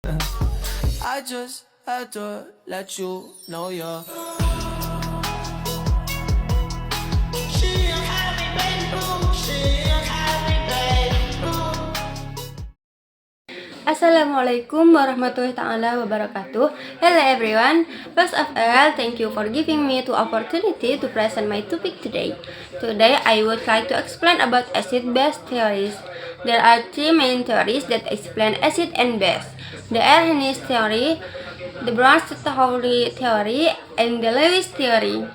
I just had to let you know you're. Assalamualaikum warahmatullahi ta'ala wabarakatuh. Hello everyone. First of all, thank you for giving me the opportunity to present my topic today. Today I would like to explain about acid-base theories. There are three main theories that explain acid and base: the Arrhenius theory, the Brown-Story theory, and the Lewis theory.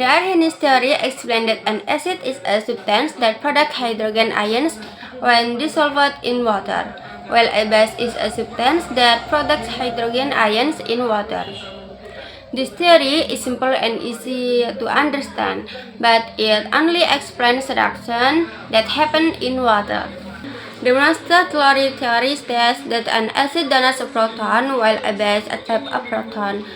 The Arrhenius theory explains that an acid is a substance that produces hydrogen ions when dissolved in water, while a base is a substance that produces hydrogen ions in water. This theory is simple and easy to understand, but it only explains reactions that happen in water. The Brown-Story theory states that an acid donates a proton while a base accepts a proton.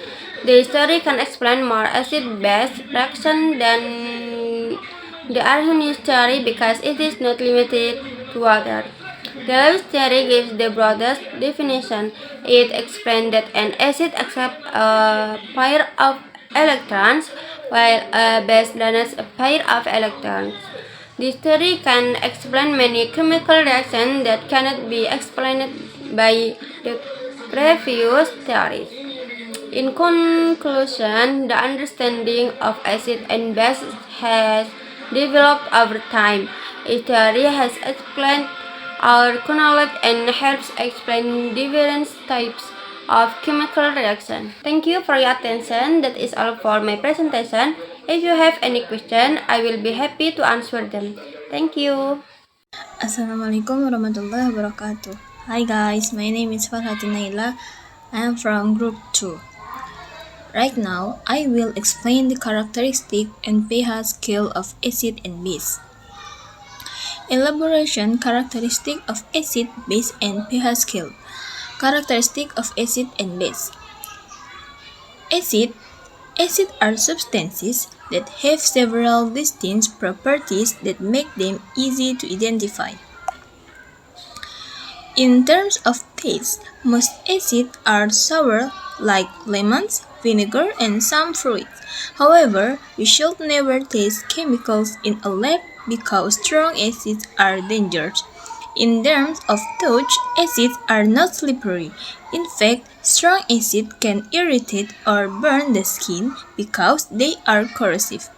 This theory can explain more acid-base reactions than the Arrhenius theory because it is not limited to water. The Lewis theory gives the broadest definition. It explains that an acid accepts a pair of electrons while a base donates a pair of electrons. This theory can explain many chemical reactions that cannot be explained by the previous theories. In conclusion, the understanding of acid and base has developed over time. Each theory has explained our knowledge and helps explain different types of chemical reaction. Thank you for your attention. That is all for my presentation. If you have any question, I will be happy to answer them. Thank you. Assalamualaikum warahmatullahi wabarakatuh. Hi guys, my name is Farhati Naila. I am from Group 2. Right now, I will explain the characteristic and pH scale of acid and base. Elaboration: characteristic of acid, base, and pH scale. Characteristic of acid and base. Acids are substances that have several distinct properties that make them easy to identify. In terms of taste, most acids are sour, like lemons, vinegar, and some fruits. However, we should never taste chemicals in a lab because strong acids are dangerous. In terms of touch, acids are not slippery. In fact, strong acid can irritate or burn the skin because they are corrosive.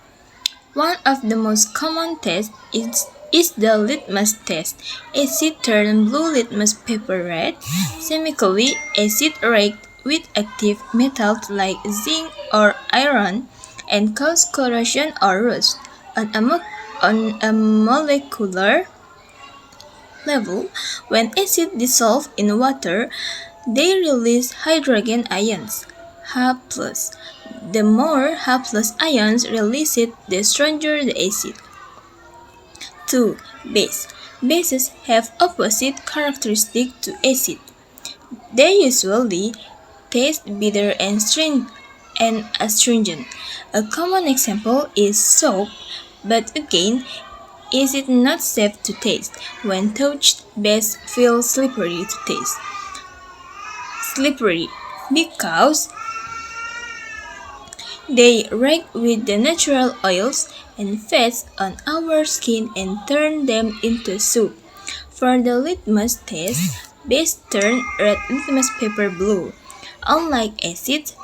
One of the most common tests is the litmus test. Acid turns blue litmus paper red. Chemically, acid reacts with active metals like zinc or iron and cause corrosion or rust. On a molecular level, when acid dissolves in water, they release hydrogen ions, H+. The more H+ ions released, the stronger the acid. 2. Base. Bases have opposite characteristics to acid. They usually taste bitter and astringent. A common example is soap, but again, is it not safe to taste? When touched, base feels slippery to taste. Slippery because they react with the natural oils and fats on our skin and turn them into soup. For the litmus test, base turn red litmus paper blue. Unlike acids,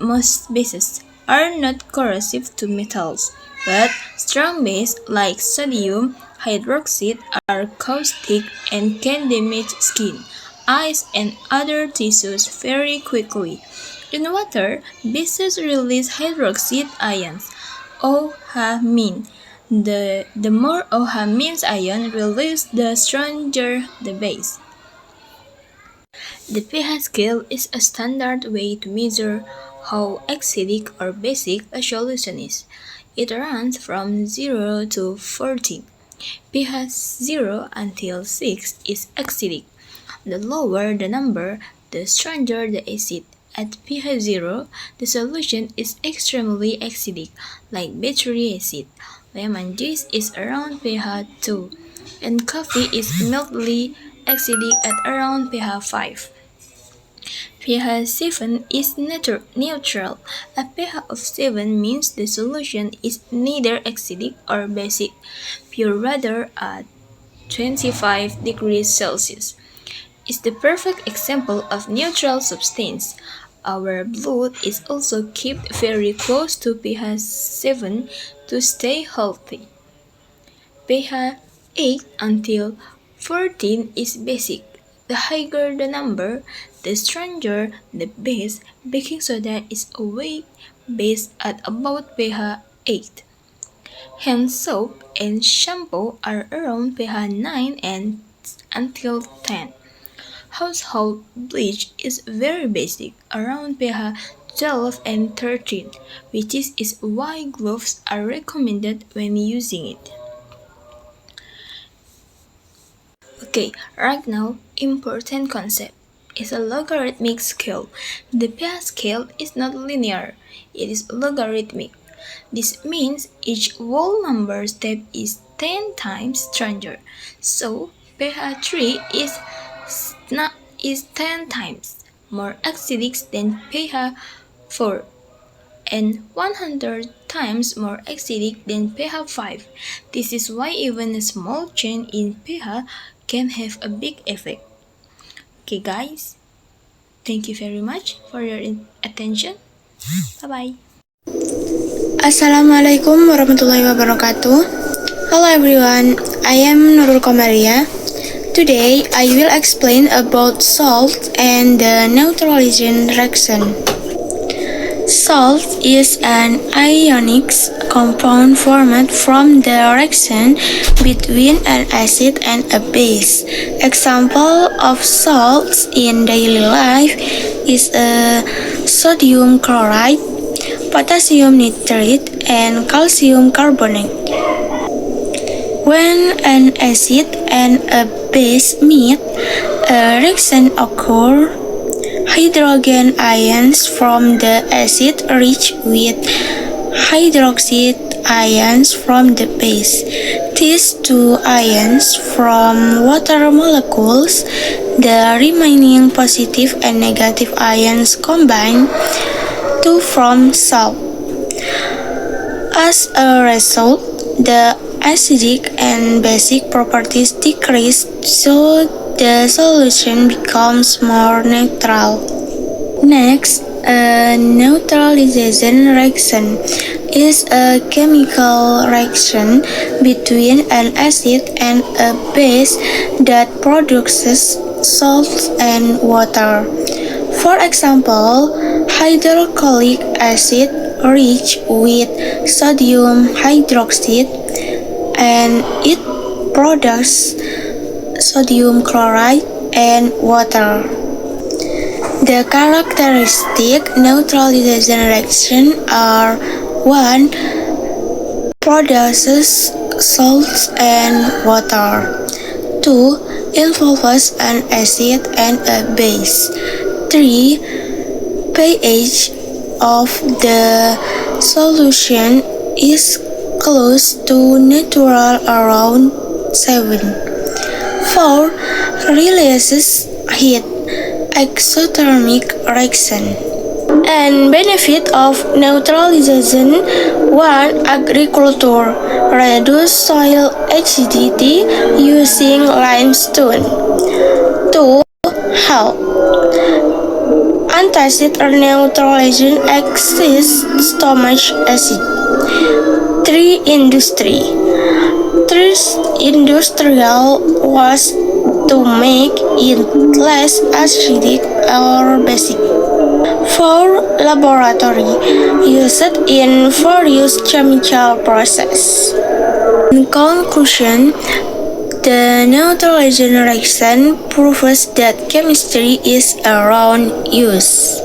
most bases are not corrosive to metals, but strong bases like sodium hydroxide are caustic and can damage skin, eyes, and other tissues very quickly. In water, bases release hydroxide ions, OH-. The more OH- ion released, the stronger the base. The pH scale is a standard way to measure how acidic or basic a solution is. It runs from 0 to 14. pH 0 until 6 is acidic. The lower the number, the stronger the acid. At pH 0, the solution is extremely acidic, like battery acid. Lemon juice is around pH 2, and coffee is mildly acidic at around pH 5. pH 7 is neutral. A pH of 7 means the solution is neither acidic or basic, pure rather at 25 degrees Celsius. Is the perfect example of neutral substance. Our blood is also kept very close to pH 7 to stay healthy. pH 8 until 14 is basic. The higher the number, the stronger the base. Baking soda is a weak base at about pH 8. Hand soap and shampoo are around pH 9 and until 10. Household bleach is very basic, around pH 12 and 13, which is why gloves are recommended when using it. Okay, right now, important concept is a logarithmic scale. The pH scale is not linear, it is logarithmic. This means each whole number step is 10 times stronger. So, pH 3 is 10 times more acidic than pH 4 and 100 times more acidic than pH 5. This is why even a small change in pH can have a big effect. Okay guys, thank you very much for your attention. Bye bye. Assalamualaikum warahmatullahi wabarakatuh. Hello everyone, I am Nurul Komaria. Today I will explain about salt and the neutralization reaction. Salt is an ionic compound formed from the reaction between an acid and a base. Example of salts in daily life is sodium chloride, potassium nitrate, and calcium carbonate. When an acid and a base meet, a reaction occurs. Hydrogen ions from the acid reach with hydroxide ions from the base. These two ions from water molecules, the remaining positive and negative ions combine to form salt. As a result, the acidic and basic properties decrease, so the solution becomes more neutral. Next, a neutralization reaction is a chemical reaction between an acid and a base that produces salts and water. For example, hydrochloric acid reaches with sodium hydroxide and it produces sodium chloride and water. The characteristic neutralization reaction are 1. Produces salts and water. 2. Involves an acid and a base. 3. pH of the solution is close to neutral around 7. 4. Releases heat, exothermic reaction. And benefit of neutralization: 1. Agriculture. Reduce soil acidity using limestone. 2. Health. Antacid neutralization exists stomach acid. 3. Industry. 3. Industrial was to make it less acidic or basic. 4. Laboratory. Used in various chemical process. In conclusion, the neutralization reaction proves that chemistry is around use.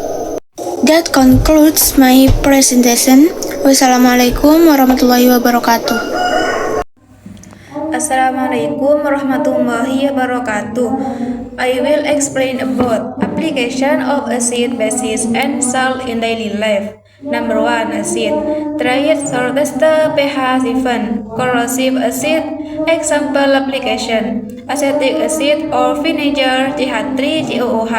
That concludes my presentation. Wassalamualaikum warahmatullahi wabarakatuh. Assalamualaikum warahmatullahi wabarakatuh. I will explain about application of acid, bases, and salt in daily life. Number 1. Acid. Try it saltester pH 7. Corrosive acid. Example application. acetic acid or vinegar, CH3COOH,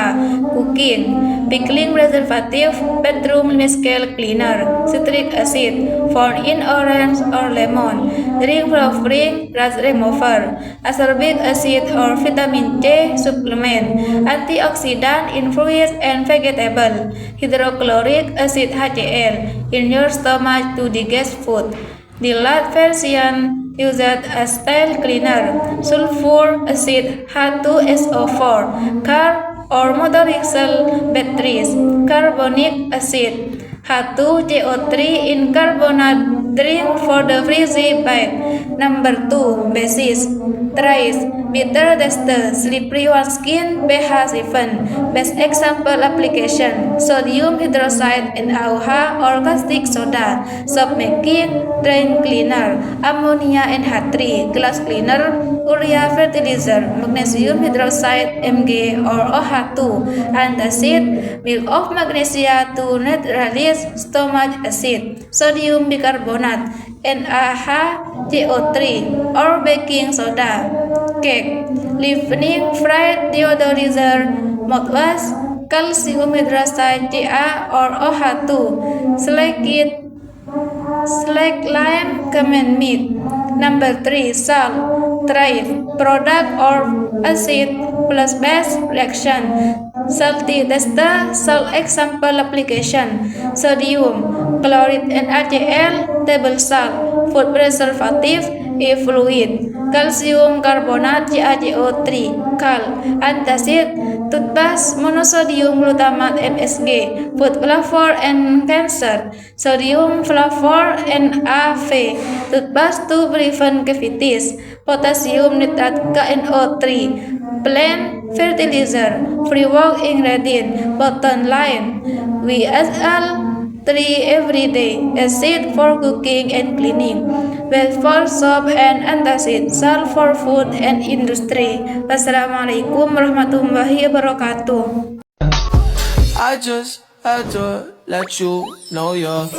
cooking, pickling preservative, bedroom scale cleaner, citric acid, found in orange or lemon, drink flavoring, rust remover, ascorbic acid or vitamin C supplement, antioxidant in fruits and vegetables, hydrochloric acid HCl in your stomach to digest food. The last version used as style cleaner, sulfur acid H2SO4, car or motorcycle batteries, carbonic acid H2CO3 in carbonate drink for the frizzy bite. Number 2. Basis. Trace. Bitter taste. Slippery on skin. pH 7. Best example application. Sodium hydroxide NaOH or caustic soda. Soap making. Drain cleaner. Ammonia NH3. Glass cleaner. Urea fertilizer. Magnesium hydroxide Mg or OH2. Antacid. Milk of magnesia to neutralize stomach acid, sodium bicarbonate, NaHCO3, or baking soda. Cake, leavening, fried deodorizer, mouthwash, calcium hydroxide Ca or OH2, slag lime, common meat. Number 3. Salt, thrive, product or acid plus base reaction. Salty taste, salt example application. Sodium, chloride NaCl, table salt, food preservative, fluid. Calcium carbonate CaCO3, cal. Antacid, toothpaste, monosodium glutamate MSG, food flavor and cancer. Sodium flavor NaV, toothpaste to prevent cavities. Potassium nitrate KNO3, plant fertilizer. Free work ingredient, bottom line. WSL 3 every day, acid for cooking and cleaning, base for soap and antacid, salt for food and industry. Wassalamualaikum warahmatullahi wabarakatuh. I just had to let you know you're